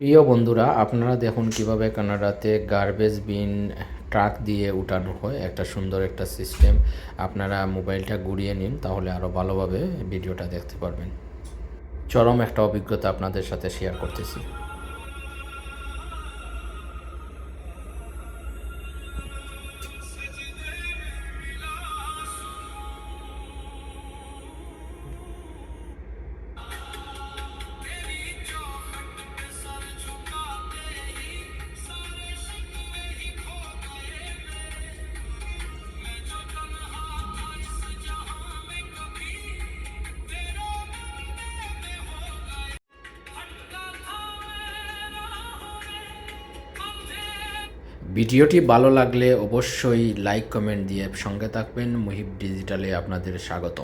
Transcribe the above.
প্রিয় বন্ধুরা, আপনারা দেখুন কিভাবে কানাডাতে গার্বেজ বিন ট্রাক দিয়ে উঠানো হয়। একটা সুন্দর একটা সিস্টেম। আপনারা মোবাইলটা ঘুরিয়ে নিন, তাহলে আরও ভালোভাবে ভিডিওটা দেখতে পারবেন। চরম একটা অভিজ্ঞতা আপনাদের সাথে শেয়ার করতেছি। ভিডিওটি ভালো লাগলে অবশ্যই লাইক কমেন্ট দিয়ে সঙ্গে থাকবেন। মুহিব ডিজিটালে আপনাদের স্বাগত।